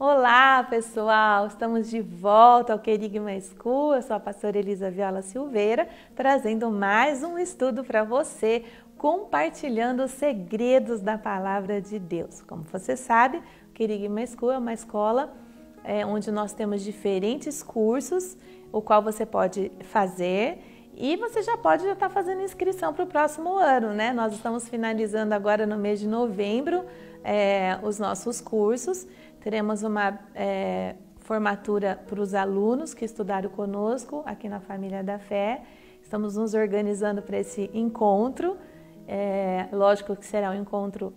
Olá, pessoal! Estamos de volta ao Querigma School. Eu sou a pastora Elisa Viola Silveira, trazendo mais um estudo para você, compartilhando os segredos da Palavra de Deus. Como você sabe, o Querigma School é uma escola onde nós temos diferentes cursos, o qual você pode fazer e você já estar fazendo inscrição para o próximo ano, né? Nós estamos finalizando agora no mês de novembro os nossos cursos. Teremos uma formatura para os alunos que estudaram conosco aqui na Família da Fé. Estamos nos organizando para esse encontro. Lógico que será um encontro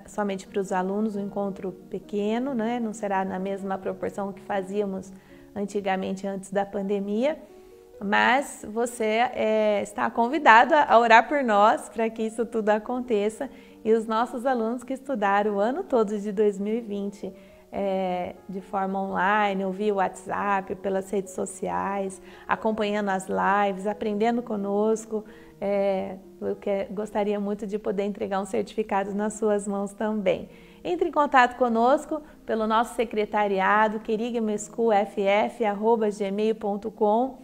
somente para os alunos, um encontro pequeno, né? Não será na mesma proporção que fazíamos antigamente, antes da pandemia. Mas você está convidado a orar por nós para que isso tudo aconteça. E os nossos alunos que estudaram o ano todo de 2020 de forma online, ou via WhatsApp, pelas redes sociais, acompanhando as lives, aprendendo conosco. Eu gostaria muito de poder entregar um certificado nas suas mãos também. Entre em contato conosco pelo nosso secretariado, querigmaschoolff@gmail.com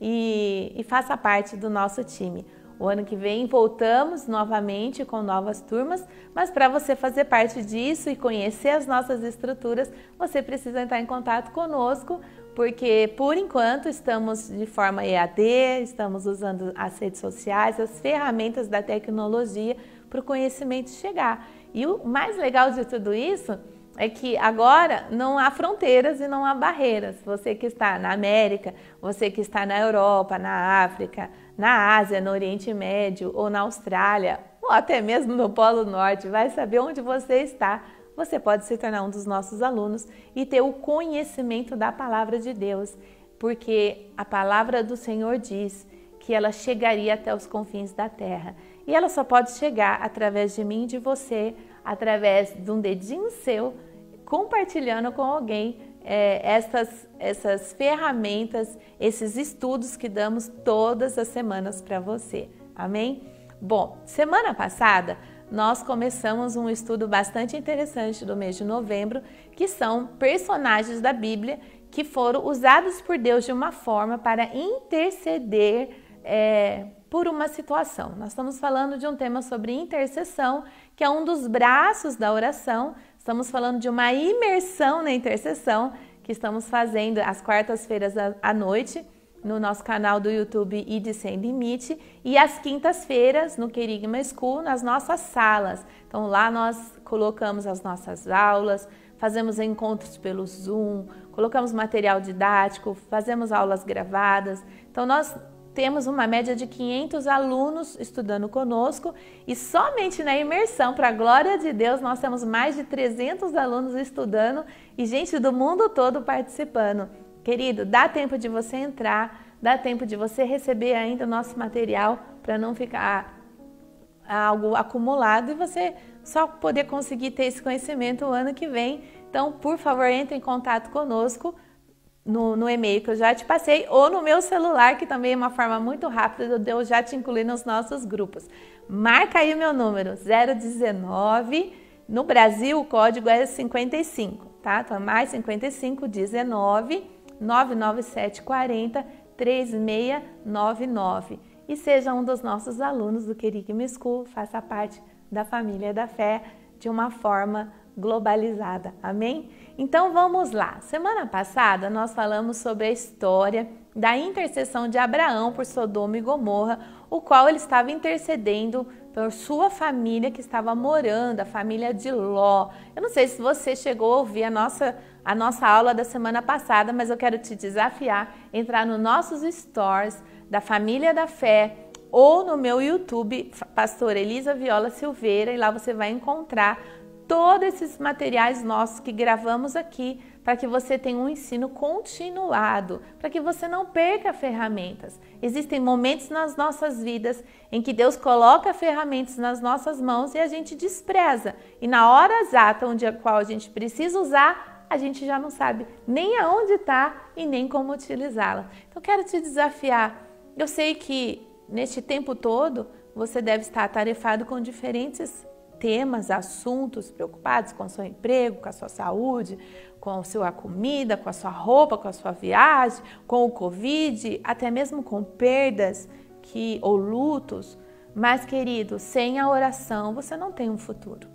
e faça parte do nosso time. O ano que vem voltamos novamente com novas turmas, mas para você fazer parte disso e conhecer as nossas estruturas, você precisa entrar em contato conosco, porque por enquanto estamos de forma EAD, estamos usando as redes sociais, as ferramentas da tecnologia para o conhecimento chegar. E o mais legal de tudo isso é que agora não há fronteiras e não há barreiras. Você que está na América, você que está na Europa, na África, na Ásia, no Oriente Médio ou na Austrália, ou até mesmo no Polo Norte, vai saber onde você está. Você pode se tornar um dos nossos alunos e ter o conhecimento da Palavra de Deus, porque a Palavra do Senhor diz que ela chegaria até os confins da terra. E ela só pode chegar através de mim e de você, através de um dedinho seu, compartilhando com alguém essas ferramentas, esses estudos que damos todas as semanas para você. Amém? Bom, semana passada nós começamos um estudo bastante interessante do mês de novembro, que são personagens da Bíblia que foram usados por Deus de uma forma para interceder por uma situação. Nós estamos falando de um tema sobre intercessão, que é um dos braços da oração. Estamos falando de uma imersão na intercessão que estamos fazendo às quartas-feiras à noite no nosso canal do YouTube ID Sem Limite e às quintas-feiras no Querigma School nas nossas salas. Então lá nós colocamos as nossas aulas, fazemos encontros pelo Zoom, colocamos material didático, fazemos aulas gravadas. Então nós temos uma média de 500 alunos estudando conosco e somente na imersão, para a glória de Deus, nós temos mais de 300 alunos estudando e gente do mundo todo participando. Querido, dá tempo de você entrar, dá tempo de você receber ainda o nosso material para não ficar algo acumulado e você só poder conseguir ter esse conhecimento o ano que vem. Então, por favor, entre em contato conosco no e-mail que eu já te passei ou no meu celular, que também é uma forma muito rápida de eu já te incluir nos nossos grupos. Marca aí o meu número, 019, no Brasil o código é 55, tá? Então, mais 55 19 997 40 3699. E seja um dos nossos alunos do Querigma School, faça parte da família da fé de uma forma globalizada, amém? Então vamos lá. Semana passada nós falamos sobre a história da intercessão de Abraão por Sodoma e Gomorra, o qual ele estava intercedendo por sua família que estava morando, a família de Ló. Eu não sei se você chegou a ouvir a nossa aula da semana passada, mas eu quero te desafiar a entrar nos nossos stories da Família da Fé ou no meu YouTube, pastora Elisa Viola Silveira, e lá você vai encontrar todos esses materiais nossos que gravamos aqui para que você tenha um ensino continuado, para que você não perca ferramentas. Existem momentos nas nossas vidas em que Deus coloca ferramentas nas nossas mãos e a gente despreza. E na hora exata onde a qual a gente precisa usar, a gente já não sabe nem aonde está e nem como utilizá-la. Então quero te desafiar. Eu sei que neste tempo todo você deve estar atarefado com diferentes temas, assuntos, preocupados com o seu emprego, com a sua saúde, com a sua comida, com a sua roupa, com a sua viagem, com o Covid, até mesmo com perdas ou lutos. Mas, querido, sem a oração você não tem um futuro.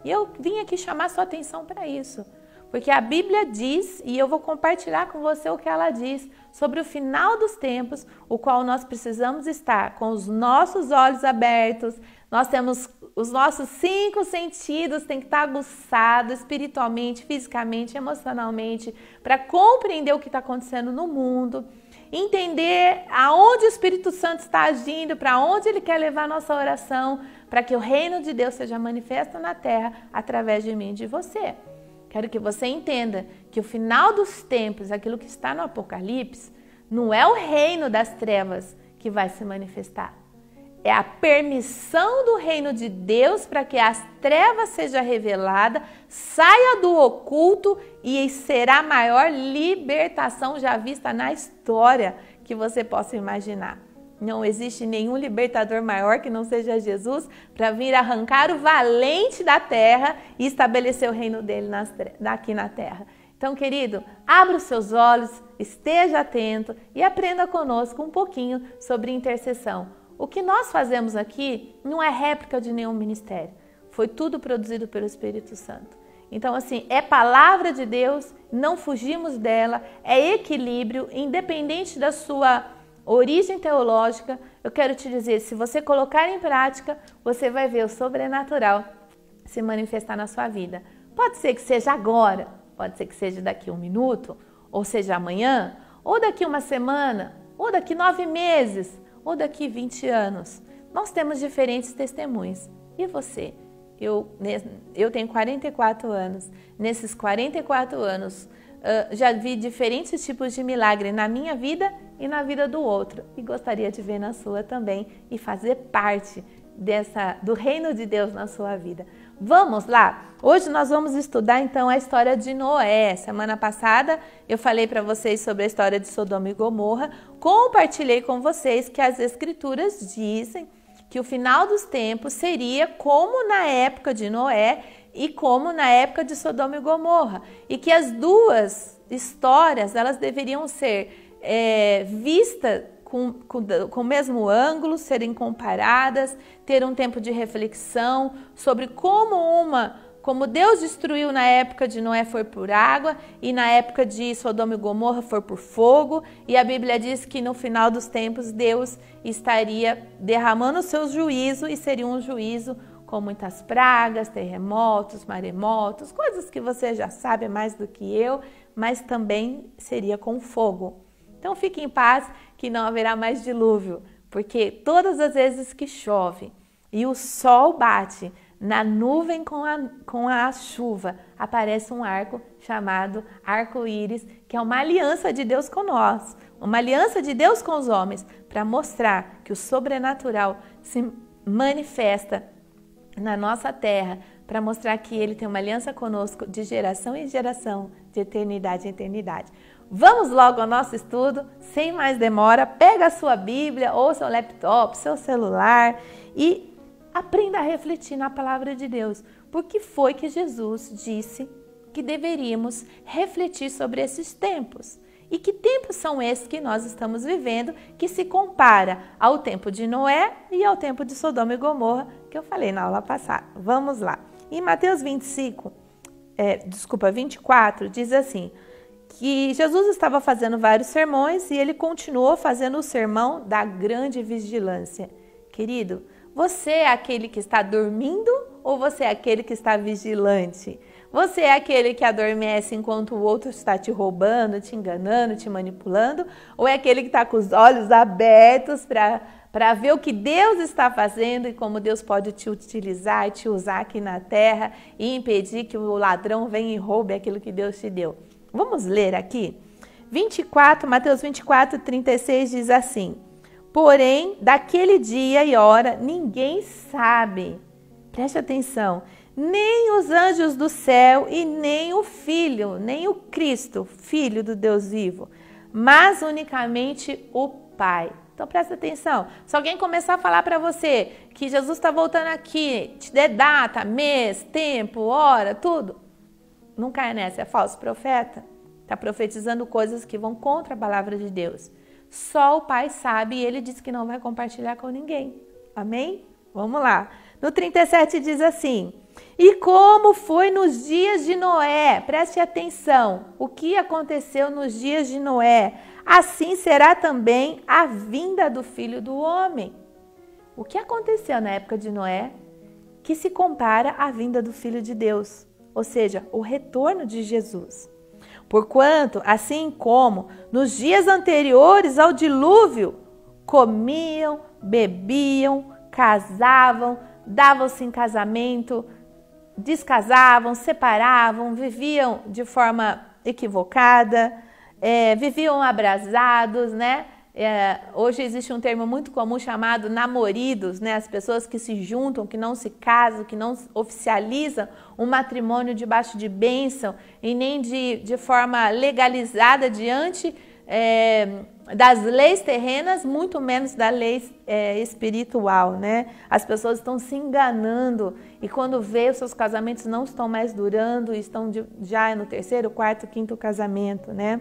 E eu vim aqui chamar sua atenção para isso. Porque a Bíblia diz, e eu vou compartilhar com você o que ela diz, sobre o final dos tempos, o qual nós precisamos estar com os nossos olhos abertos, nós temos os nossos 5 sentidos, tem que estar aguçados espiritualmente, fisicamente, emocionalmente, para compreender o que está acontecendo no mundo, entender aonde o Espírito Santo está agindo, para onde ele quer levar a nossa oração, para que o reino de Deus seja manifesto na terra através de mim e de você. Quero que você entenda que o final dos tempos, aquilo que está no Apocalipse, não é o reino das trevas que vai se manifestar. É a permissão do reino de Deus para que as trevas seja revelada, saia do oculto e será a maior libertação já vista na história que você possa imaginar. Não existe nenhum libertador maior que não seja Jesus para vir arrancar o valente da terra e estabelecer o reino dele aqui na terra. Então, querido, abra os seus olhos, esteja atento e aprenda conosco um pouquinho sobre intercessão. O que nós fazemos aqui não é réplica de nenhum ministério. Foi tudo produzido pelo Espírito Santo. Então, assim, é palavra de Deus, não fugimos dela, é equilíbrio, independente da sua origem teológica. Eu quero te dizer, se você colocar em prática, você vai ver o sobrenatural se manifestar na sua vida. Pode ser que seja agora, pode ser que seja daqui 1 minuto, ou seja amanhã, ou daqui 1 semana, ou daqui 9 meses, ou daqui 20 anos. Nós temos diferentes testemunhos. E você? Eu tenho 44 anos. Nesses 44 anos, já vi diferentes tipos de milagre na minha vida e na vida do outro. E gostaria de ver na sua também e fazer parte do reino de Deus na sua vida. Vamos lá? Hoje nós vamos estudar então a história de Noé. Semana passada eu falei para vocês sobre a história de Sodoma e Gomorra. Compartilhei com vocês que as escrituras dizem que o final dos tempos seria como na época de Noé e como na época de Sodoma e Gomorra. E que as duas histórias elas deveriam ser vistas com o mesmo ângulo, serem comparadas, ter um tempo de reflexão sobre como Deus destruiu na época de Noé foi por água e na época de Sodoma e Gomorra foi por fogo. E a Bíblia diz que no final dos tempos Deus estaria derramando o seu juízo e seria um juízo com muitas pragas, terremotos, maremotos, coisas que você já sabe mais do que eu, mas também seria com fogo. Então fique em paz que não haverá mais dilúvio, porque todas as vezes que chove e o sol bate na nuvem com a chuva, aparece um arco chamado arco-íris, que é uma aliança de Deus com nós, uma aliança de Deus com os homens, para mostrar que o sobrenatural se manifesta na nossa terra, para mostrar que Ele tem uma aliança conosco de geração em geração, de eternidade em eternidade. Vamos logo ao nosso estudo, sem mais demora. Pega a sua Bíblia ou seu laptop, seu celular e aprenda a refletir na palavra de Deus. Por que foi que Jesus disse que deveríamos refletir sobre esses tempos? E que tempos são esses que nós estamos vivendo, que se compara ao tempo de Noé e ao tempo de Sodoma e Gomorra, que eu falei na aula passada. Vamos lá. Em Mateus 24, diz assim, que Jesus estava fazendo vários sermões e ele continuou fazendo o sermão da grande vigilância. Querido, você é aquele que está dormindo ou você é aquele que está vigilante? Você é aquele que adormece enquanto o outro está te roubando, te enganando, te manipulando? Ou é aquele que está com os olhos abertos para ver o que Deus está fazendo e como Deus pode te utilizar e te usar aqui na terra e impedir que o ladrão venha e roube aquilo que Deus te deu? Vamos ler aqui? Mateus 24, 36 diz assim: porém, daquele dia e hora ninguém sabe, preste atenção, nem os anjos do céu e nem o Filho, nem o Cristo, Filho do Deus vivo, mas unicamente o Pai. Então presta atenção. Se alguém começar a falar para você que Jesus está voltando aqui, te dê data, mês, tempo, hora, tudo, não cai nessa, é falso profeta. Está profetizando coisas que vão contra a palavra de Deus. Só o Pai sabe e Ele disse que não vai compartilhar com ninguém. Amém? Vamos lá. No 37 diz assim: e como foi nos dias de Noé, preste atenção, o que aconteceu nos dias de Noé, assim será também a vinda do Filho do Homem. O que aconteceu na época de Noé que se compara à vinda do Filho de Deus, ou seja, o retorno de Jesus. Porquanto, assim como nos dias anteriores ao dilúvio, comiam, bebiam, casavam, davam-se em casamento, descasavam, separavam, viviam de forma equivocada, viviam abrasados, né? Hoje existe um termo muito comum chamado namoridos, né? As pessoas que se juntam, que não se casam, que não oficializam um matrimônio debaixo de bênção e nem de forma legalizada diante das leis terrenas, muito menos da lei espiritual, né? As pessoas estão se enganando e quando vê, os seus casamentos não estão mais durando, estão já no terceiro, quarto, quinto casamento, né?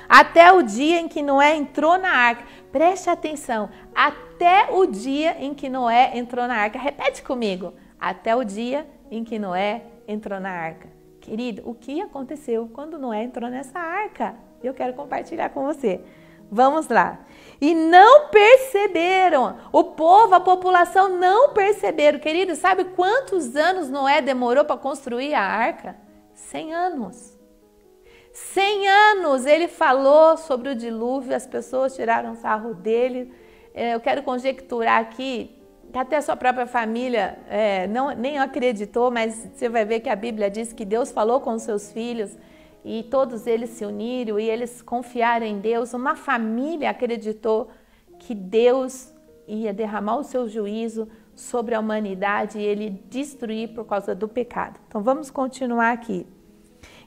Até o dia em que Noé entrou na arca. Preste atenção, até o dia em que Noé entrou na arca. Repete comigo, até o dia em que Noé entrou na arca. Querido, o que aconteceu quando Noé entrou nessa arca? Eu quero compartilhar com você. Vamos lá. E não perceberam, o povo, a população não perceberam. Querido, sabe quantos anos Noé demorou para construir a arca? 100 anos. 100 anos ele falou sobre o dilúvio, as pessoas tiraram sarro dele. Eu quero conjecturar aqui, que até a sua própria família nem acreditou, mas você vai ver que a Bíblia diz que Deus falou com os seus filhos e todos eles se uniram e eles confiaram em Deus. Uma família acreditou que Deus ia derramar o seu juízo sobre a humanidade e ele destruir por causa do pecado. Então vamos continuar aqui.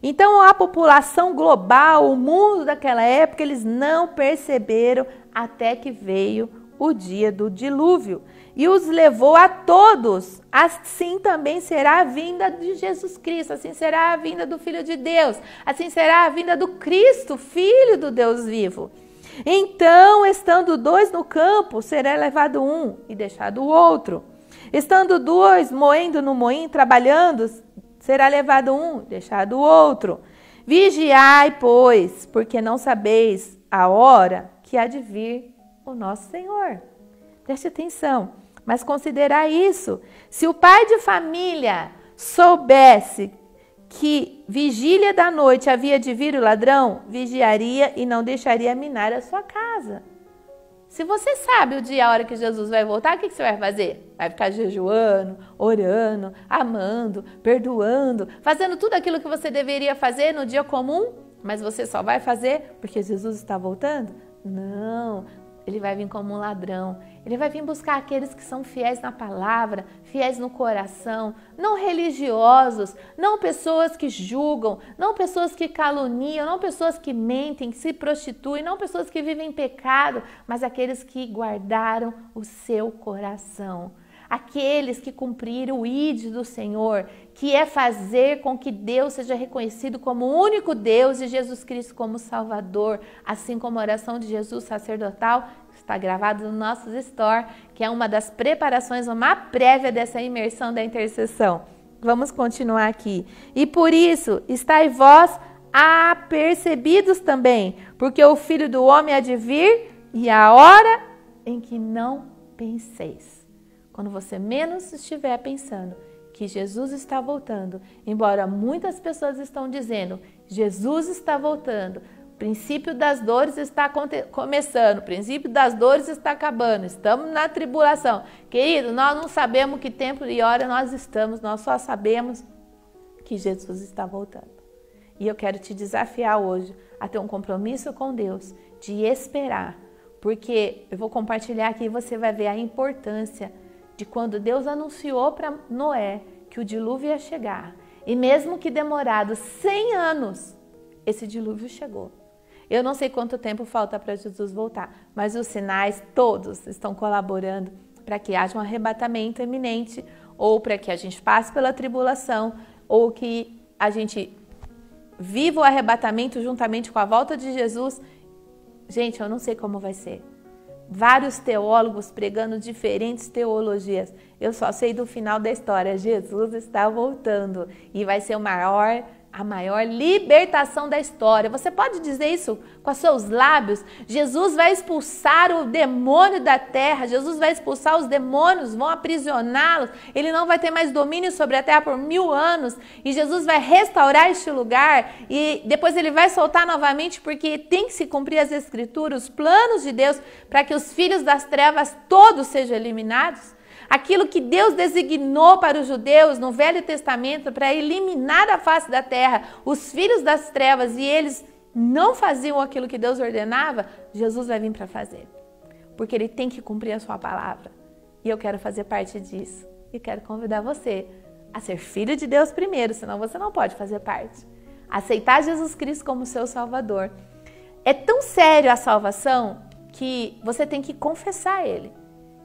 Então a população global, o mundo daquela época, eles não perceberam até que veio o dia do dilúvio e os levou a todos. Assim também será a vinda de Jesus Cristo, assim será a vinda do Filho de Deus, assim será a vinda do Cristo, Filho do Deus vivo. Então, estando dois no campo, será levado um e deixado o outro. Estando dois moendo no moinho, trabalhando, será levado um, deixado o outro. Vigiai, pois, porque não sabeis a hora que há de vir o nosso Senhor. Preste atenção, mas considerai isso. Se o pai de família soubesse que vigília da noite havia de vir o ladrão, vigiaria e não deixaria minar a sua casa. Se você sabe o dia e a hora que Jesus vai voltar, o que você vai fazer? Vai ficar jejuando, orando, amando, perdoando, fazendo tudo aquilo que você deveria fazer no dia comum, mas você só vai fazer porque Jesus está voltando? Não, ele vai vir como um ladrão. Ele vai vir buscar aqueles que são fiéis na palavra, fiéis no coração, não religiosos, não pessoas que julgam, não pessoas que caluniam, não pessoas que mentem, que se prostituem, não pessoas que vivem em pecado, mas aqueles que guardaram o seu coração. Aqueles que cumpriram o ID do Senhor, que é fazer com que Deus seja reconhecido como o único Deus e Jesus Cristo como Salvador, assim como a oração de Jesus sacerdotal está gravado no nosso store, que é uma das preparações, uma prévia dessa imersão da intercessão. Vamos continuar aqui. E por isso, estai vós apercebidos também, porque o Filho do Homem há de vir e a hora em que não penseis. Quando você menos estiver pensando que Jesus está voltando, embora muitas pessoas estão dizendo, Jesus está voltando, o princípio das dores está começando, o princípio das dores está acabando, estamos na tribulação. Querido, nós não sabemos que tempo e hora nós estamos, nós só sabemos que Jesus está voltando. E eu quero te desafiar hoje a ter um compromisso com Deus, de esperar, porque eu vou compartilhar aqui e você vai ver a importância de quando Deus anunciou para Noé que o dilúvio ia chegar. E mesmo que demorado 100 anos, esse dilúvio chegou. Eu não sei quanto tempo falta para Jesus voltar, mas os sinais todos estão colaborando para que haja um arrebatamento iminente, ou para que a gente passe pela tribulação, ou que a gente viva o arrebatamento juntamente com a volta de Jesus. Gente, eu não sei como vai ser. Vários teólogos pregando diferentes teologias. Eu só sei do final da história. Jesus está voltando e vai ser a maior libertação da história. Você pode dizer isso com os seus lábios? Jesus vai expulsar o demônio da terra. Jesus vai expulsar os demônios, vão aprisioná-los. Ele não vai ter mais domínio sobre a terra por 1000 anos. E Jesus vai restaurar este lugar. E depois ele vai soltar novamente, porque tem que se cumprir as escrituras, os planos de Deus, para que os filhos das trevas todos sejam eliminados. Aquilo que Deus designou para os judeus no Velho Testamento para eliminar da face da terra os filhos das trevas, e eles não faziam aquilo que Deus ordenava, Jesus vai vir para fazer. Porque ele tem que cumprir a sua palavra. E eu quero fazer parte disso. E quero convidar você a ser filho de Deus primeiro, senão você não pode fazer parte. Aceitar Jesus Cristo como seu Salvador. É tão sério a salvação que você tem que confessar Ele.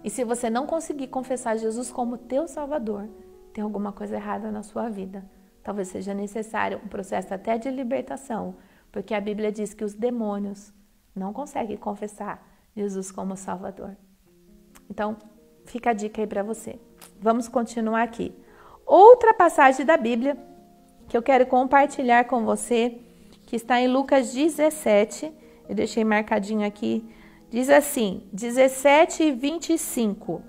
E se você não conseguir confessar Jesus como teu Salvador, tem alguma coisa errada na sua vida. Talvez seja necessário um processo até de libertação, porque a Bíblia diz que os demônios não conseguem confessar Jesus como Salvador. Então, fica a dica aí para você. Vamos continuar aqui. Outra passagem da Bíblia que eu quero compartilhar com você, que está em Lucas 17, eu deixei marcadinho aqui. Diz assim, 17 e 25.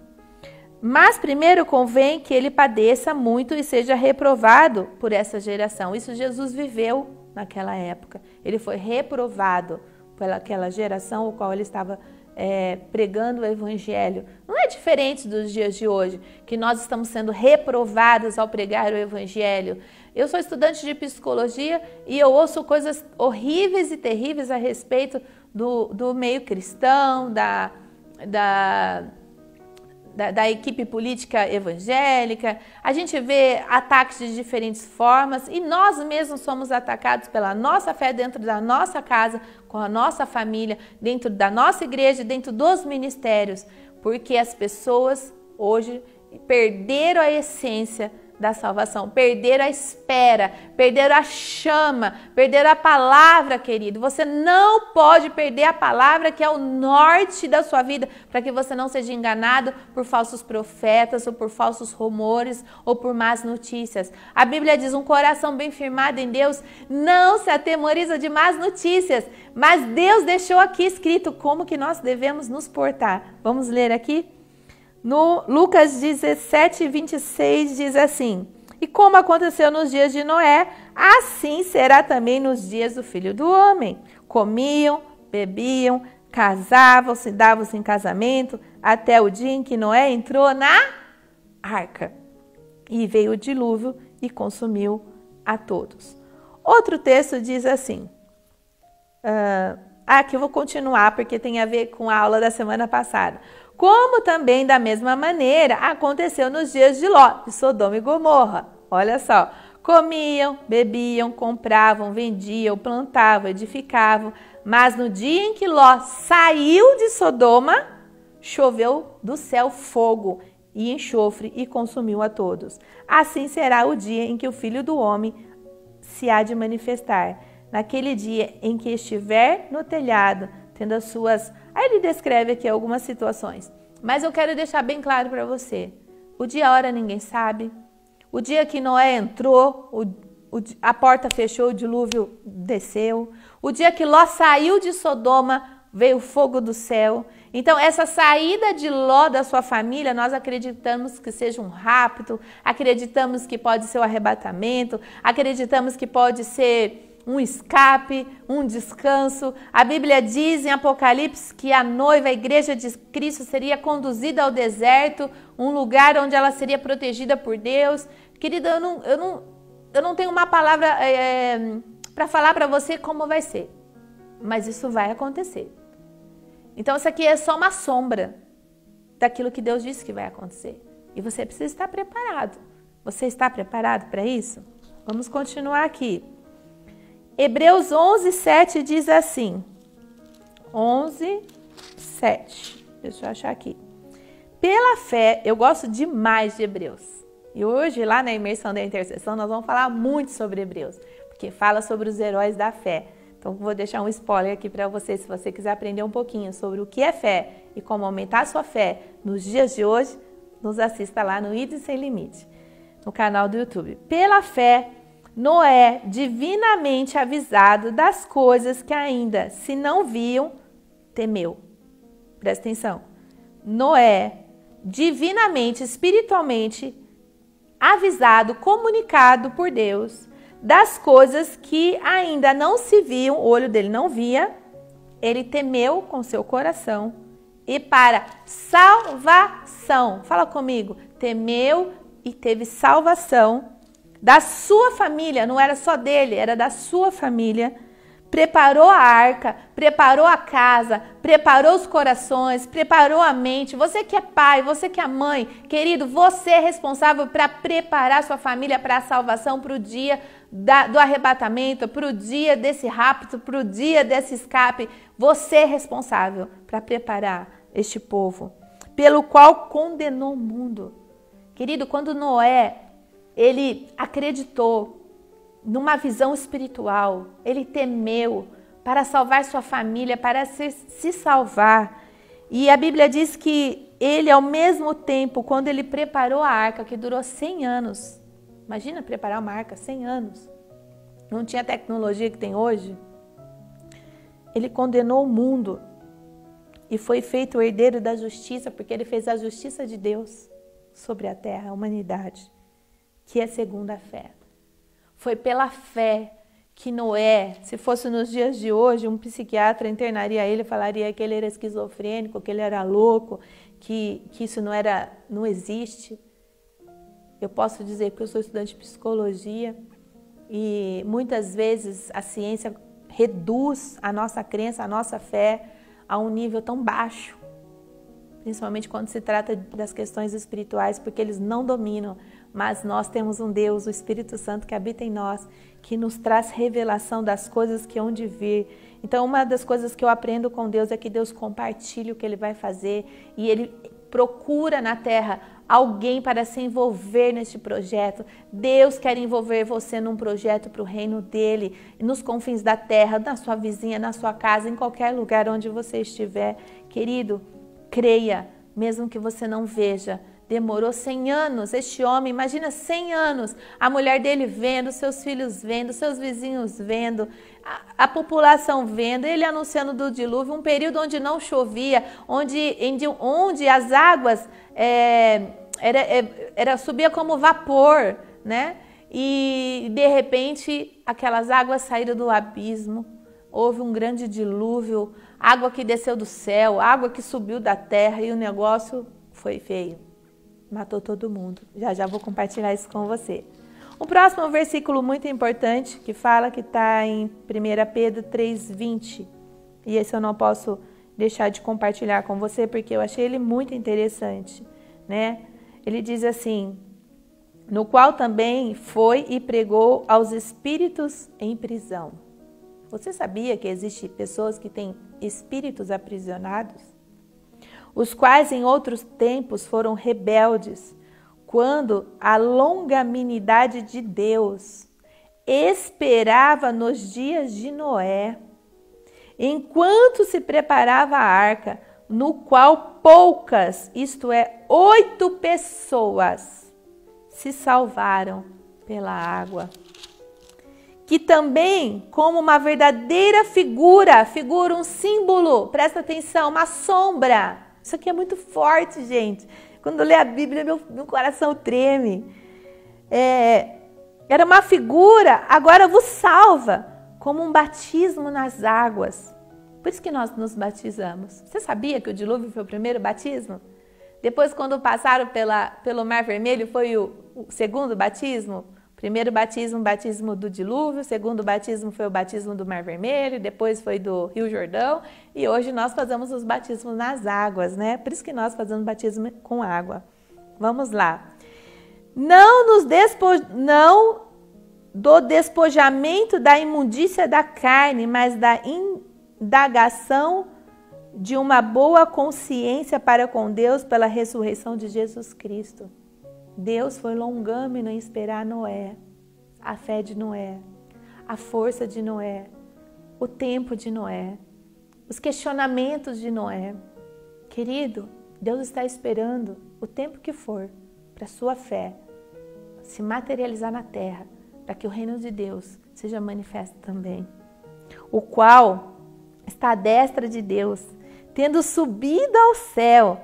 Mas primeiro convém que ele padeça muito e seja reprovado por essa geração. Isso Jesus viveu naquela época. Ele foi reprovado pelaquela geração o qual ele estava pregando o evangelho. Não é diferente dos dias de hoje, que nós estamos sendo reprovados ao pregar o evangelho. Eu sou estudante de psicologia e eu ouço coisas horríveis e terríveis a respeito do meio cristão, da equipe política evangélica. A gente vê ataques de diferentes formas e nós mesmos somos atacados pela nossa fé dentro da nossa casa, com a nossa família, dentro da nossa igreja, dentro dos ministérios, porque as pessoas hoje perderam a essência da salvação, perderam a espera, perderam a chama, perderam a palavra, querido. Você não pode perder a palavra que é o norte da sua vida, para que você não seja enganado por falsos profetas, ou por falsos rumores, ou por más notícias. A Bíblia diz, um coração bem firmado em Deus não se atemoriza de más notícias, mas Deus deixou aqui escrito como que nós devemos nos portar. Vamos ler aqui? No Lucas 17, 26 diz assim: e como aconteceu nos dias de Noé, assim será também nos dias do Filho do Homem. Comiam, bebiam, casavam-se, davam-se em casamento, até o dia em que Noé entrou na arca. E veio o dilúvio e consumiu a todos. Outro texto diz assim, aqui eu vou continuar porque tem a ver com a aula da semana passada. Como também, da mesma maneira, aconteceu nos dias de Ló, de Sodoma e Gomorra. Olha só, comiam, bebiam, compravam, vendiam, plantavam, edificavam. Mas no dia em que Ló saiu de Sodoma, choveu do céu fogo e enxofre e consumiu a todos. Assim será o dia em que o Filho do Homem se há de manifestar. Naquele dia em que estiver no telhado, tendo as suas... Aí ele descreve aqui algumas situações, mas eu quero deixar bem claro para você. O dia e a hora ninguém sabe. O dia que Noé entrou, a porta fechou, o dilúvio desceu. O dia que Ló saiu de Sodoma, veio o fogo do céu. Então, essa saída de Ló da sua família, nós acreditamos que seja um rapto, acreditamos que pode ser o arrebatamento, acreditamos que pode ser um escape, um descanso. A Bíblia diz em Apocalipse que a noiva, a igreja de Cristo, seria conduzida ao deserto, um lugar onde ela seria protegida por Deus. Querida, eu não tenho uma palavra para falar para você como vai ser, mas isso vai acontecer. Então, isso aqui é só uma sombra daquilo que Deus disse que vai acontecer. E você precisa estar preparado. Você está preparado para isso? Vamos continuar aqui. Hebreus 11, 7 diz assim. 11, 7. Deixa eu achar aqui. Pela fé, eu gosto demais de Hebreus. E hoje, lá na imersão da intercessão, nós vamos falar muito sobre Hebreus, porque fala sobre os heróis da fé. Então, vou deixar um spoiler aqui para você, se você quiser aprender um pouquinho sobre o que é fé e como aumentar a sua fé nos dias de hoje, nos assista lá no Ide Sem Limite, no canal do YouTube. Pela fé, Noé, divinamente avisado das coisas que ainda se não viam, temeu. Presta atenção. Noé, divinamente, espiritualmente avisado, comunicado por Deus das coisas que ainda não se viam, o olho dele não via, ele temeu com seu coração e para salvação, fala comigo, temeu e teve salvação da sua família, não era só dele, era da sua família. Preparou a arca, preparou a casa, preparou os corações, preparou a mente. Você que é pai, você que é mãe, querido, você é responsável para preparar sua família para a salvação, para o dia do arrebatamento, para o dia desse rapto, para o dia desse escape. Você é responsável para preparar este povo, pelo qual condenou o mundo. Querido, quando Noé, ele acreditou numa visão espiritual, ele temeu para salvar sua família, para se salvar. E a Bíblia diz que ele, ao mesmo tempo, quando ele preparou a arca, que durou 100 anos, imagina preparar uma arca 100 anos, não tinha a tecnologia que tem hoje, ele condenou o mundo e foi feito o herdeiro da justiça, porque ele fez a justiça de Deus sobre a terra, a humanidade, que é segundo a fé. Foi pela fé que Noé, se fosse nos dias de hoje, um psiquiatra internaria ele e falaria que ele era esquizofrênico, que ele era louco, que isso não existe. Eu posso dizer que eu sou estudante de psicologia e muitas vezes a ciência reduz a nossa crença, a nossa fé a um nível tão baixo, principalmente quando se trata das questões espirituais, porque eles não dominam. Mas nós temos um Deus, o Espírito Santo, que habita em nós, que nos traz revelação das coisas que hão de vir. Então, uma das coisas que eu aprendo com Deus é que Deus compartilha o que Ele vai fazer e Ele procura na terra alguém para se envolver neste projeto. Deus quer envolver você num projeto para o reino dEle, nos confins da terra, na sua vizinha, na sua casa, em qualquer lugar onde você estiver. Querido, creia, mesmo que você não veja. Demorou 100 anos, este homem, imagina 100 anos, a mulher dele vendo, seus filhos vendo, seus vizinhos vendo, a população vendo, ele anunciando do dilúvio, um período onde não chovia, onde as águas subia como vapor, né? E de repente aquelas águas saíram do abismo, houve um grande dilúvio, água que desceu do céu, água que subiu da terra e o negócio foi feio. Matou todo mundo. Já vou compartilhar isso com você. O próximo versículo muito importante, que fala que está em 1 Pedro 3,20. E esse eu não posso deixar de compartilhar com você, porque eu achei ele muito interessante, né? Ele diz assim, no qual também foi e pregou aos espíritos em prisão. Você sabia que existem pessoas que têm espíritos aprisionados? Os quais em outros tempos foram rebeldes, quando a longanimidade de Deus esperava nos dias de Noé, enquanto se preparava a arca, no qual poucas, isto é, 8 pessoas, se salvaram pela água. Que também, como uma verdadeira figura, um símbolo, presta atenção, uma sombra. Isso aqui é muito forte, gente. Quando eu leio a Bíblia, meu coração treme. Era uma figura, agora vos salva, como um batismo nas águas. Por isso que nós nos batizamos. Você sabia que o dilúvio foi o primeiro batismo? Depois, quando passaram pelo Mar Vermelho, foi o segundo batismo? Primeiro batismo, o batismo do dilúvio, o segundo batismo foi o batismo do Mar Vermelho, depois foi do Rio Jordão e hoje nós fazemos os batismos nas águas, né? Por isso que nós fazemos batismo com água. Vamos lá. Não do despojamento da imundícia da carne, mas da indagação de uma boa consciência para com Deus pela ressurreição de Jesus Cristo. Deus foi longâmino em esperar Noé, a fé de Noé, a força de Noé, o tempo de Noé, os questionamentos de Noé. Querido, Deus está esperando o tempo que for para a sua fé se materializar na terra, para que o reino de Deus seja manifesto também. O qual está à destra de Deus, tendo subido ao céu,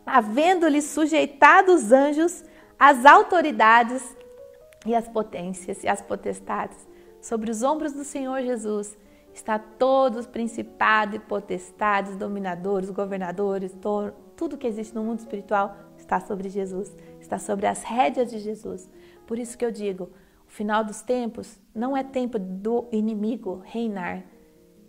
havendo-lhe sujeitado os anjos, as autoridades e as potências e as potestades. Sobre os ombros do Senhor Jesus está todos os principados e potestades, dominadores, governadores, tudo que existe no mundo espiritual está sobre Jesus, está sobre as rédeas de Jesus. Por isso que eu digo, o final dos tempos não é tempo do inimigo reinar,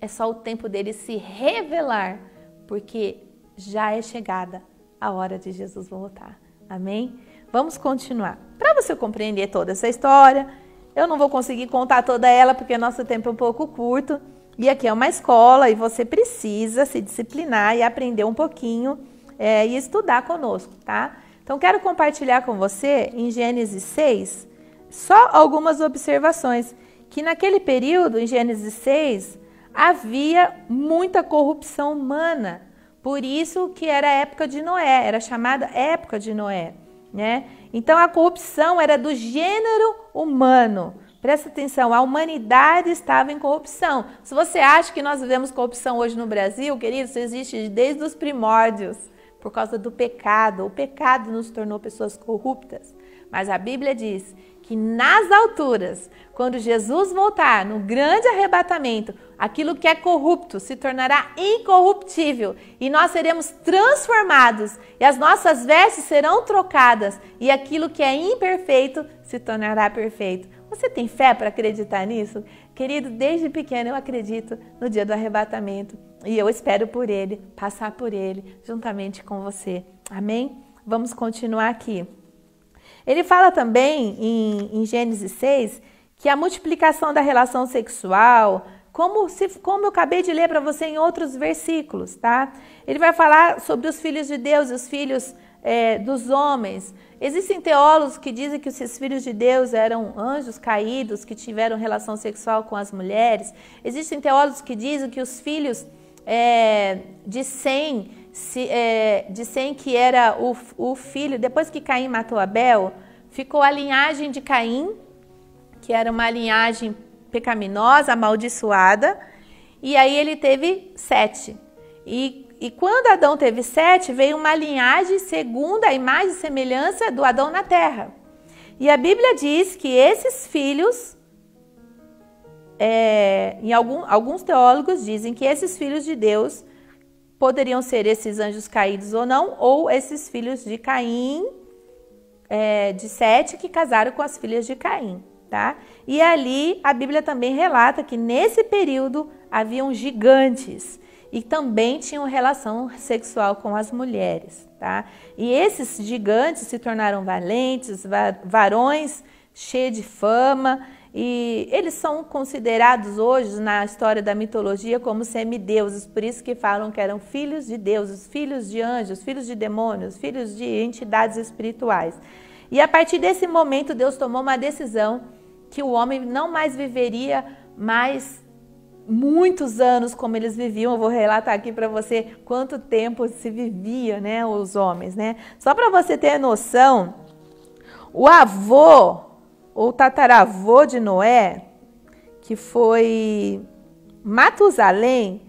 é só o tempo dele se revelar, porque já é chegada a hora de Jesus voltar. Amém? Vamos continuar. Para você compreender toda essa história, eu não vou conseguir contar toda ela, porque nosso tempo é um pouco curto, e aqui é uma escola e você precisa se disciplinar e aprender um pouquinho e estudar conosco, tá? Então, quero compartilhar com você, em Gênesis 6, só algumas observações, que naquele período, em Gênesis 6, havia muita corrupção humana, por isso que era a época de Noé, era chamada época de Noé, né? Então, a corrupção era do gênero humano. Presta atenção, a humanidade estava em corrupção. Se você acha que nós vivemos corrupção hoje no Brasil, querido, isso existe desde os primórdios, por causa do pecado. O pecado nos tornou pessoas corruptas. Mas a Bíblia diz que nas alturas, quando Jesus voltar, no grande arrebatamento, aquilo que é corrupto se tornará incorruptível e nós seremos transformados e as nossas vestes serão trocadas e aquilo que é imperfeito se tornará perfeito. Você tem fé para acreditar nisso? Querido, desde pequeno eu acredito no dia do arrebatamento e eu espero por ele, passar por ele, juntamente com você. Amém? Vamos continuar aqui. Ele fala também em Gênesis 6 que a multiplicação da relação sexual, como eu acabei de ler para você em outros versículos, tá? Ele vai falar sobre os filhos de Deus e os filhos dos homens. Existem teólogos que dizem que esses filhos de Deus eram anjos caídos que tiveram relação sexual com as mulheres. Existem teólogos que dizem que os filhos de Sem, que era o filho, depois que Caim matou Abel, ficou a linhagem de Caim, que era uma linhagem pecaminosa, amaldiçoada, e aí ele teve Sete. E quando Adão teve Sete, veio uma linhagem segundo a imagem e semelhança do Adão na terra. E a Bíblia diz que esses filhos, alguns teólogos dizem que esses filhos de Deus poderiam ser esses anjos caídos ou não, ou esses filhos de Caim, de Sete, que casaram com as filhas de Caim, tá? E ali a Bíblia também relata que nesse período haviam gigantes e também tinham relação sexual com as mulheres, tá? E esses gigantes se tornaram valentes, varões cheios de fama, e eles são considerados hoje na história da mitologia como semideuses, por isso que falam que eram filhos de deuses, filhos de anjos, filhos de demônios, filhos de entidades espirituais. E a partir desse momento Deus tomou uma decisão que o homem não mais viveria mais muitos anos como eles viviam. Eu vou relatar aqui para você quanto tempo se vivia, né, os homens, né? Só para você ter noção, o avô ou tataravô de Noé, que foi Metusalém,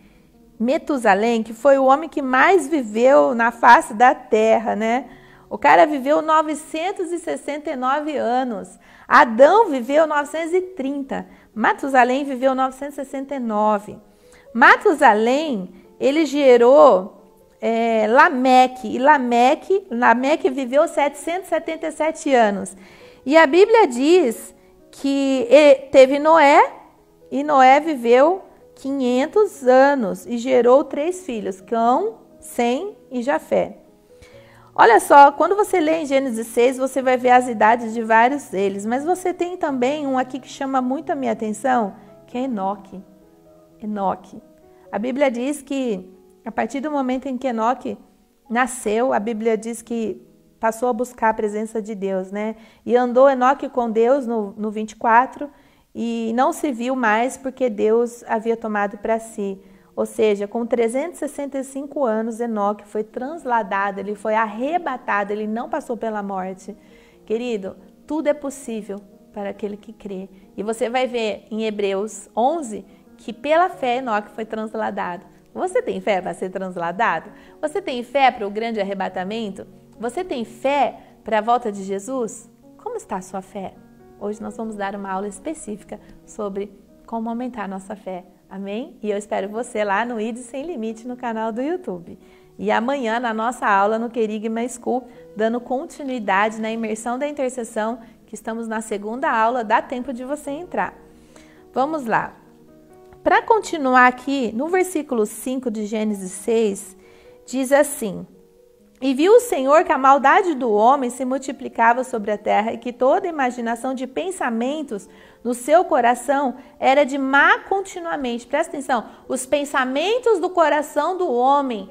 que foi o homem que mais viveu na face da terra, né? O cara viveu 969 anos. Adão viveu 930. Matusalém viveu 969. Matusalém, ele gerou Lameque. E Lameque viveu 777 anos. E a Bíblia diz que teve Noé, e Noé viveu 500 anos e gerou 3 filhos, Cão, Sem e Jafé. Olha só, quando você lê em Gênesis 6, você vai ver as idades de vários deles, mas você tem também um aqui que chama muito a minha atenção, que é Enoque. Enoque. A Bíblia diz que a partir do momento em que Enoque nasceu, a Bíblia diz que passou a buscar a presença de Deus, né? E andou Enoque com Deus no 24 e não se viu mais porque Deus havia tomado para si. Ou seja, com 365 anos, Enoque foi transladado, ele foi arrebatado, ele não passou pela morte. Querido, tudo é possível para aquele que crê. E você vai ver em Hebreus 11 que pela fé Enoque foi transladado. Você tem fé para ser transladado? Você tem fé para o grande arrebatamento? Você tem fé para a volta de Jesus? Como está a sua fé? Hoje nós vamos dar uma aula específica sobre como aumentar a nossa fé. Amém? E eu espero você lá no ID Sem Limite no canal do YouTube. E amanhã na nossa aula no Querigma School, dando continuidade na imersão da intercessão, que estamos na segunda aula, dá tempo de você entrar. Vamos lá. Para continuar aqui, no versículo 5 de Gênesis 6, diz assim: E viu o Senhor que a maldade do homem se multiplicava sobre a terra e que toda imaginação de pensamentos no seu coração era de má continuamente. Presta atenção, os pensamentos do coração do homem.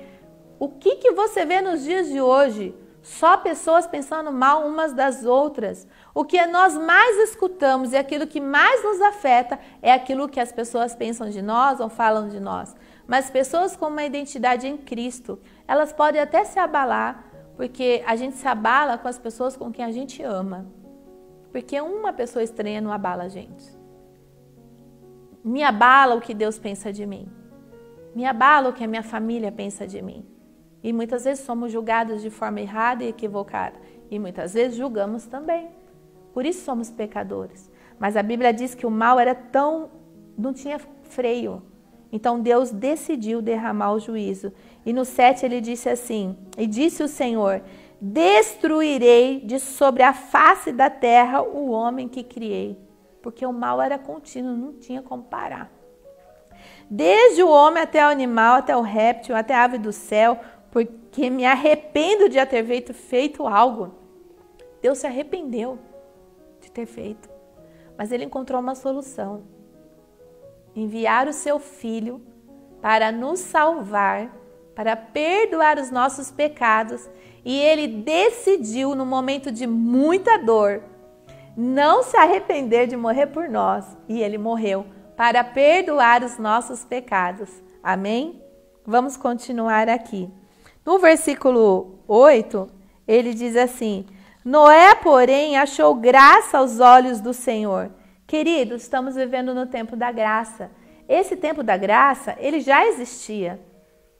O que você vê nos dias de hoje? Só pessoas pensando mal umas das outras. O que nós mais escutamos e aquilo que mais nos afeta é aquilo que as pessoas pensam de nós ou falam de nós. Mas pessoas com uma identidade em Cristo, elas podem até se abalar, porque a gente se abala com as pessoas com quem a gente ama. Porque uma pessoa estranha não abala a gente. Me abala o que Deus pensa de mim. Me abala o que a minha família pensa de mim. E muitas vezes somos julgados de forma errada e equivocada. E muitas vezes julgamos também. Por isso somos pecadores. Mas a Bíblia diz que o mal era não tinha freio. Então Deus decidiu derramar o juízo. E no 7 ele disse assim: E disse o Senhor: Destruirei de sobre a face da terra o homem que criei. Porque o mal era contínuo, não tinha como parar. Desde o homem até o animal, até o réptil, até a ave do céu, porque me arrependo de ter feito algo. Deus se arrependeu de ter feito. Mas ele encontrou uma solução. Enviar o seu Filho para nos salvar, para perdoar os nossos pecados. E ele decidiu, no momento de muita dor, não se arrepender de morrer por nós. E ele morreu para perdoar os nossos pecados. Amém? Vamos continuar aqui. No versículo 8, ele diz assim: Noé, porém, achou graça aos olhos do Senhor. Queridos, estamos vivendo no tempo da graça. Esse tempo da graça, ele já existia.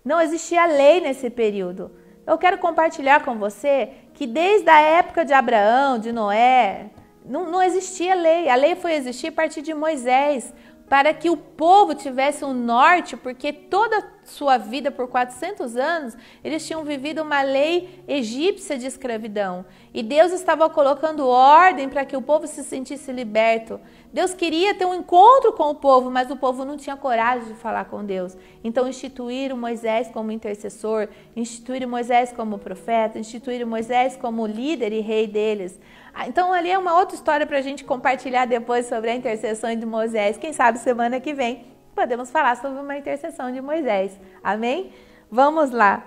Não existia lei nesse período. Eu quero compartilhar com você que desde a época de Abraão, de Noé, não existia lei. A lei foi existir a partir de Moisés, para que o povo tivesse um norte, porque toda a sua vida, por 400 anos, eles tinham vivido uma lei egípcia de escravidão. E Deus estava colocando ordem para que o povo se sentisse liberto. Deus queria ter um encontro com o povo, mas o povo não tinha coragem de falar com Deus. Então instituíram Moisés como intercessor, instituíram Moisés como profeta, instituíram Moisés como líder e rei deles. Então ali é uma outra história para a gente compartilhar depois sobre a intercessão de Moisés. Quem sabe semana que vem podemos falar sobre uma intercessão de Moisés. Amém? Vamos lá.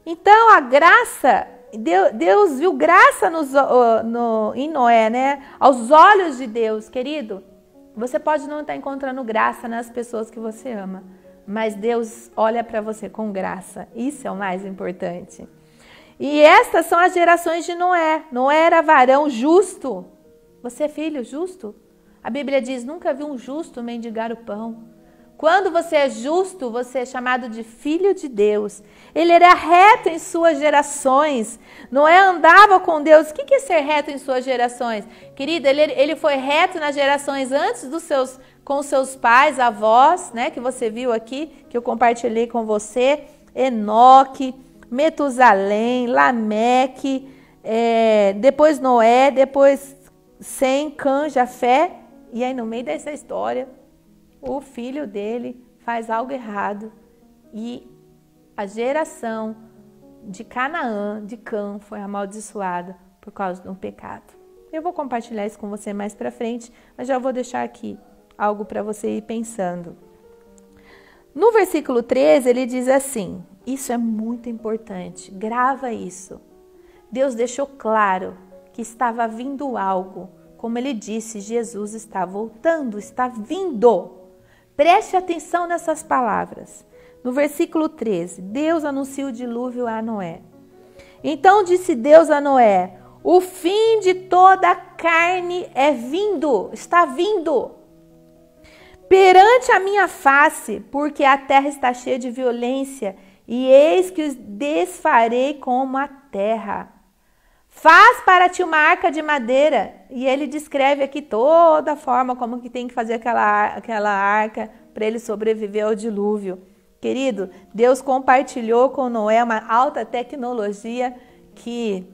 Então a graça, Deus viu graça em Noé, né? Aos olhos de Deus, querido. Você pode não estar encontrando graça nas pessoas que você ama, mas Deus olha para você com graça. Isso é o mais importante. E estas são as gerações de Noé. Noé era varão justo. Você é filho justo? A Bíblia diz, nunca vi um justo mendigar o pão. Quando você é justo, você é chamado de filho de Deus. Ele era reto em suas gerações. Noé andava com Deus. O que é ser reto em suas gerações? Querida, ele foi reto nas gerações antes com seus pais, avós, né? Que você viu aqui, que eu compartilhei com você. Enoque, Metusalém, Lameque, depois Noé, depois Sem, Cã, Jafé. E aí no meio dessa história, o filho dele faz algo errado e a geração de Canaã, de Cã, foi amaldiçoada por causa de um pecado. Eu vou compartilhar isso com você mais para frente, mas já vou deixar aqui algo para você ir pensando. No versículo 13, ele diz assim, isso é muito importante, grava isso. Deus deixou claro que estava vindo algo. Como ele disse, Jesus está voltando, está vindo. Preste atenção nessas palavras. No versículo 13, Deus anuncia o dilúvio a Noé. Então disse Deus a Noé, o fim de toda a carne é vindo, está vindo. Perante a minha face, porque a terra está cheia de violência, e eis que os desfarei como a terra. Faz para ti uma arca de madeira. E ele descreve aqui toda a forma como que tem que fazer aquela arca para ele sobreviver ao dilúvio. Querido, Deus compartilhou com Noé uma alta tecnologia que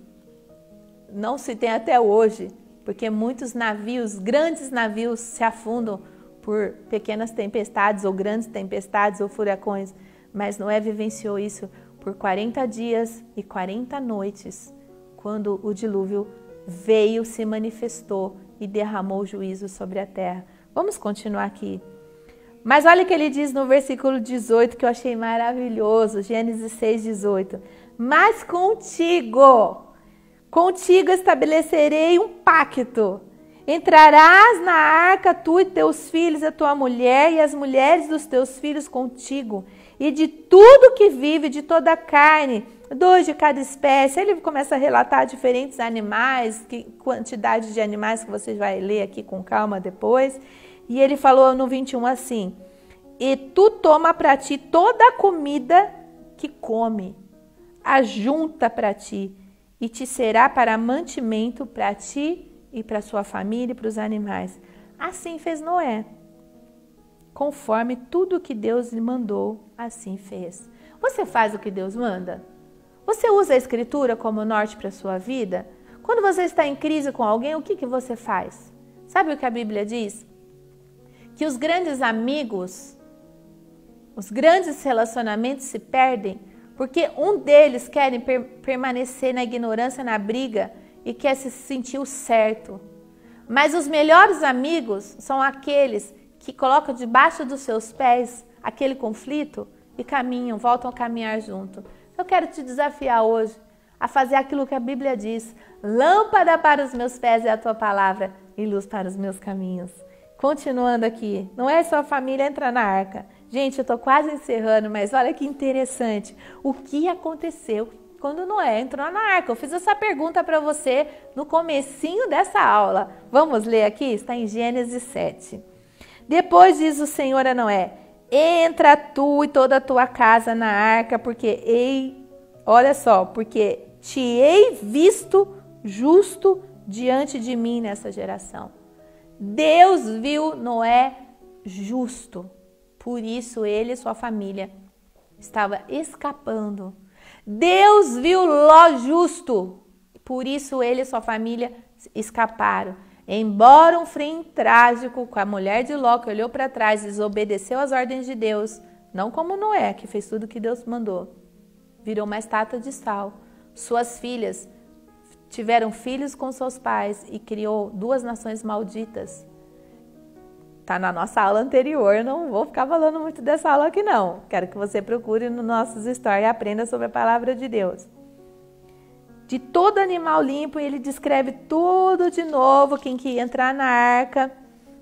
não se tem até hoje, porque muitos navios, grandes navios, se afundam por pequenas tempestades ou grandes tempestades ou furacões. Mas Noé vivenciou isso por 40 dias e 40 noites, quando o dilúvio veio, se manifestou e derramou juízo sobre a terra. Vamos continuar aqui. Mas olha o que ele diz no versículo 18, que eu achei maravilhoso, Gênesis 6:18. Mas contigo estabelecerei um pacto. Entrarás na arca, tu e teus filhos, a tua mulher e as mulheres dos teus filhos contigo. E de tudo que vive, de toda a carne, 2 de cada espécie. Ele começa a relatar diferentes animais, quantidade de animais que você vai ler aqui com calma depois. E ele falou no 21 assim, e tu toma para ti toda a comida que come, ajunta para ti, e te será para mantimento para ti e para sua família e para os animais. Assim fez Noé. Conforme tudo que Deus lhe mandou, assim fez. Você faz o que Deus manda? Você usa a Escritura como norte para a sua vida? Quando você está em crise com alguém, o que você faz? Sabe o que a Bíblia diz? Que os grandes amigos, os grandes relacionamentos se perdem porque um deles quer permanecer na ignorância, na briga e quer se sentir o certo. Mas os melhores amigos são aqueles que colocam debaixo dos seus pés aquele conflito e caminham, voltam a caminhar junto. Eu quero te desafiar hoje a fazer aquilo que a Bíblia diz. Lâmpada para os meus pés é a tua palavra e luz para os meus caminhos. Continuando aqui, não é só a família entrar na arca. Gente, eu estou quase encerrando, mas olha que interessante. O que aconteceu quando Noé entrou na arca? Eu fiz essa pergunta para você no comecinho dessa aula. Vamos ler aqui? Está em Gênesis 7. Depois diz o Senhor a Noé, entra tu e toda a tua casa na arca, porque te hei visto justo diante de mim nessa geração. Deus viu Noé justo, por isso ele e sua família estavam escapando. Deus viu Ló justo, por isso ele e sua família escaparam. Embora um fim trágico com a mulher de Ló, que olhou para trás e desobedeceu às ordens de Deus, não como Noé, que fez tudo o que Deus mandou, virou uma estátua de sal. Suas filhas tiveram filhos com seus pais e criou 2 nações malditas. Está na nossa aula anterior, eu não vou ficar falando muito dessa aula aqui não. Quero que você procure no nossos stories e aprenda sobre a palavra de Deus. De todo animal limpo, ele descreve tudo de novo, quem que ia entrar na arca.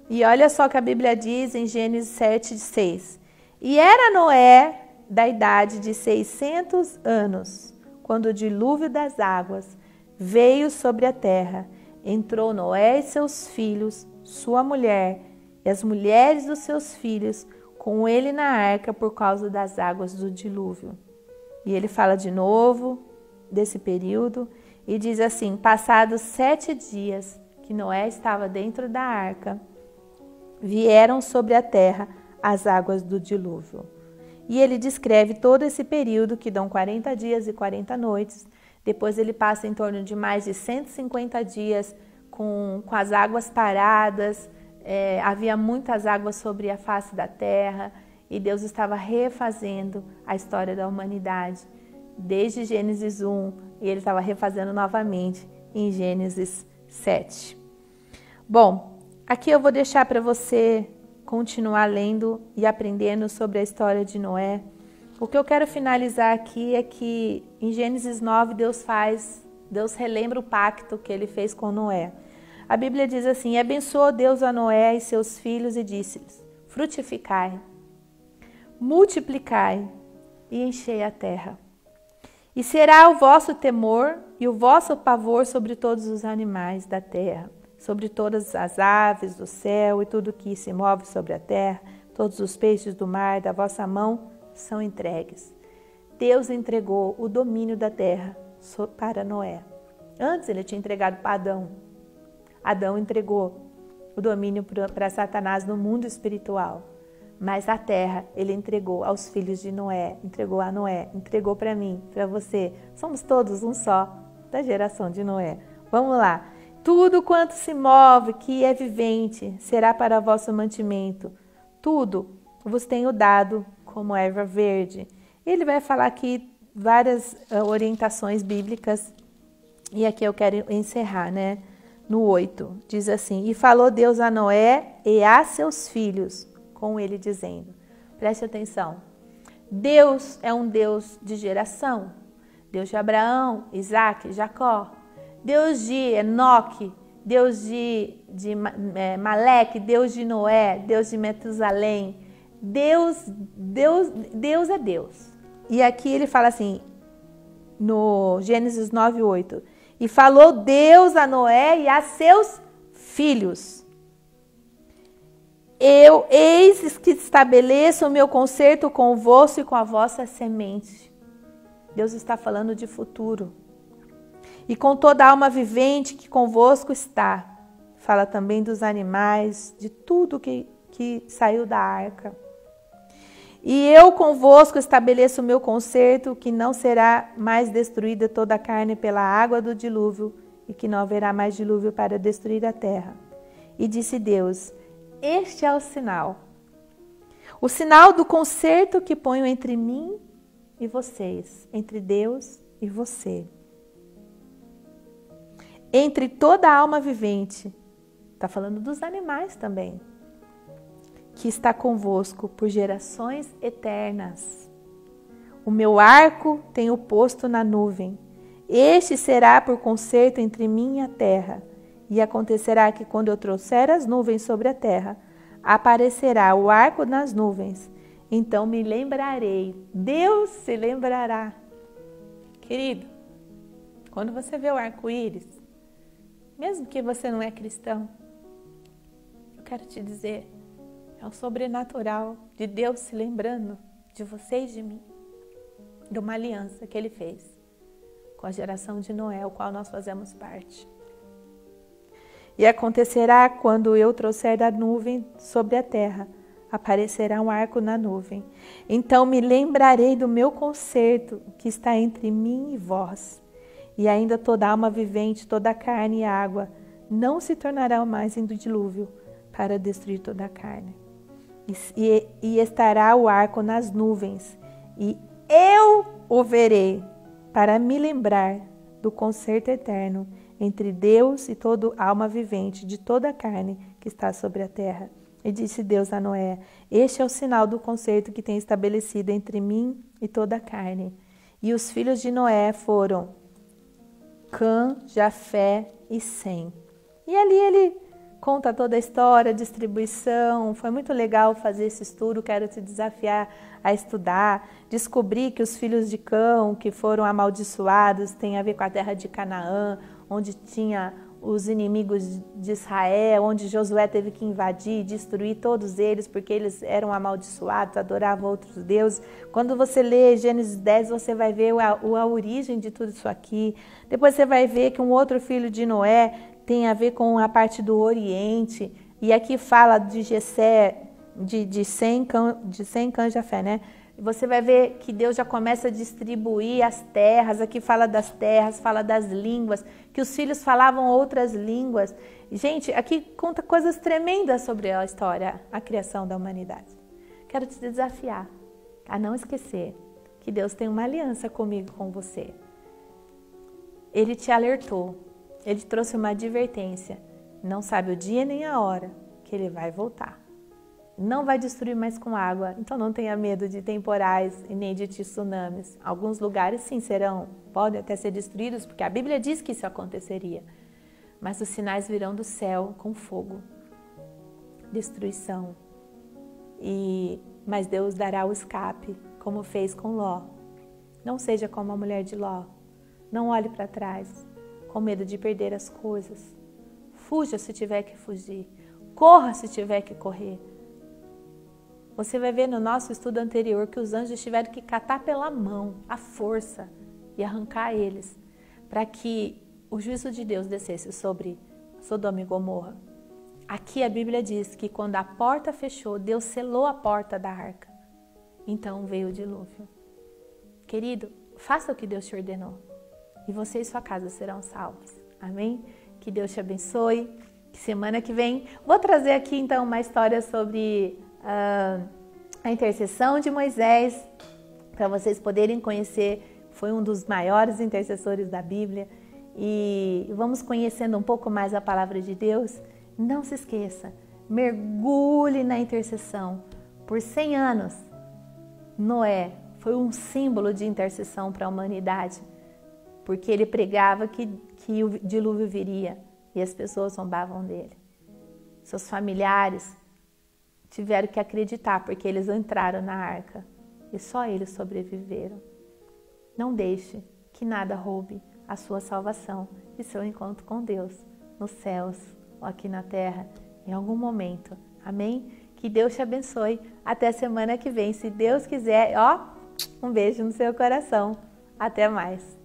E olha só o que a Bíblia diz em Gênesis 7:6. E era Noé da idade de 600 anos, quando o dilúvio das águas veio sobre a terra. Entrou Noé e seus filhos, sua mulher e as mulheres dos seus filhos com ele na arca por causa das águas do dilúvio. E ele fala de novo desse período e diz assim, passados 7 dias que Noé estava dentro da arca, vieram sobre a terra as águas do dilúvio. E ele descreve todo esse período que dão 40 dias e 40 noites. Depois ele passa em torno de mais de 150 dias com as águas paradas. Havia muitas águas sobre a face da terra e Deus estava refazendo a história da humanidade. desde Gênesis 1 e ele estava refazendo novamente em Gênesis 7. Bom, aqui eu vou deixar para você continuar lendo e aprendendo sobre a história de Noé. O que eu quero finalizar aqui é que em Gênesis 9 Deus relembra o pacto que ele fez com Noé. A Bíblia diz assim: e abençoou Deus a Noé e seus filhos e disse-lhes: frutificai, multiplicai e enchei a terra. E será o vosso temor e o vosso pavor sobre todos os animais da terra, sobre todas as aves do céu e tudo que se move sobre a terra, todos os peixes do mar da vossa mão são entregues. Deus entregou o domínio da terra para Noé. Antes ele tinha entregado para Adão. Adão entregou o domínio para Satanás no mundo espiritual. Mas a terra ele entregou aos filhos de Noé, entregou a Noé, entregou para mim, para você. Somos todos um só da geração de Noé. Vamos lá. Tudo quanto se move, que é vivente, será para vosso mantimento. Tudo vos tenho dado como erva verde. Ele vai falar aqui várias orientações bíblicas. E aqui eu quero encerrar, né? No 8, diz assim: e falou Deus a Noé e a seus filhos, com ele dizendo, preste atenção, Deus é um Deus de geração, Deus de Abraão, Isaac, Jacó, Deus de Enoque, Deus de Maleque, Deus de Noé, Deus de Metusalém, Deus é Deus. E aqui ele fala assim, no Gênesis 9, 8, e falou Deus a Noé e a seus filhos. Eis que estabeleço o meu concerto convosco e com a vossa semente. Deus está falando de futuro. E com toda a alma vivente que convosco está. Fala também dos animais, de tudo que saiu da arca. E eu convosco estabeleço o meu concerto, que não será mais destruída toda a carne pela água do dilúvio, e que não haverá mais dilúvio para destruir a terra. E disse Deus: este é o sinal do concerto que ponho entre mim e vocês, entre Deus e você. Entre toda a alma vivente, está falando dos animais também, que está convosco por gerações eternas. O meu arco tenho posto na nuvem. Este será por concerto entre mim e a terra. E acontecerá que quando eu trouxer as nuvens sobre a terra, aparecerá o arco nas nuvens. Então me lembrarei. Deus se lembrará. Querido, quando você vê o arco-íris, mesmo que você não é cristão, eu quero te dizer, é o sobrenatural de Deus se lembrando de você e de mim, de uma aliança que Ele fez com a geração de Noé, o qual nós fazemos parte. E acontecerá quando eu trouxer da nuvem sobre a terra, aparecerá um arco na nuvem. Então me lembrarei do meu concerto que está entre mim e vós. E ainda toda alma vivente, toda a carne e água, não se tornarão mais em dilúvio para destruir toda a carne. E estará o arco nas nuvens, e eu o verei para me lembrar do concerto eterno entre Deus e toda alma vivente de toda a carne que está sobre a terra. E disse Deus a Noé: este é o sinal do concerto que tem estabelecido entre mim e toda a carne. E os filhos de Noé foram Cã, Jafé e Sem. E ali ele conta toda a história, a distribuição. Foi muito legal fazer esse estudo, quero te desafiar a estudar, descobrir que os filhos de Cã, que foram amaldiçoados, tem a ver com a terra de Canaã, onde tinha os inimigos de Israel, onde Josué teve que invadir, destruir todos eles, porque eles eram amaldiçoados, adoravam outros deuses. Quando você lê Gênesis 10, você vai ver a origem de tudo isso aqui. Depois você vai ver que um outro filho de Noé tem a ver com a parte do Oriente, e aqui fala de Jessé, de Sem, Cã, Jafé, né? Você vai ver que Deus já começa a distribuir as terras. Aqui fala das terras, fala das línguas, que os filhos falavam outras línguas. Gente, aqui conta coisas tremendas sobre a história, a criação da humanidade. Quero te desafiar a não esquecer que Deus tem uma aliança comigo, com você. Ele te alertou, Ele trouxe uma advertência. Não sabe o dia nem a hora que Ele vai voltar. Não vai destruir mais com água, então não tenha medo de temporais e nem de tsunamis. Alguns lugares sim podem até ser destruídos, porque a Bíblia diz que isso aconteceria. Mas os sinais virão do céu com fogo, destruição. Mas Deus dará o escape, como fez com Ló. Não seja como a mulher de Ló. Não olhe para trás, com medo de perder as coisas. Fuja se tiver que fugir. Corra se tiver que correr. Você vai ver no nosso estudo anterior que os anjos tiveram que catar pela mão, à força, e arrancar eles, para que o juízo de Deus descesse sobre Sodoma e Gomorra. Aqui a Bíblia diz que quando a porta fechou, Deus selou a porta da arca. Então veio o dilúvio. Querido, faça o que Deus te ordenou e você e sua casa serão salvos. Amém? Que Deus te abençoe. Que semana que vem vou trazer aqui então uma história sobre a intercessão de Moisés, para vocês poderem conhecer. Foi um dos maiores intercessores da Bíblia e vamos conhecendo um pouco mais a palavra de Deus. Não se esqueça, mergulhe na intercessão. Por 100 anos, Noé foi um símbolo de intercessão para a humanidade, porque ele pregava que o dilúvio viria e as pessoas zombavam dele. Seus familiares tiveram que acreditar, porque eles entraram na arca e só eles sobreviveram. Não deixe que nada roube a sua salvação e seu encontro com Deus, nos céus ou aqui na terra, em algum momento. Amém? Que Deus te abençoe. Até semana que vem, se Deus quiser. Um beijo no seu coração. Até mais.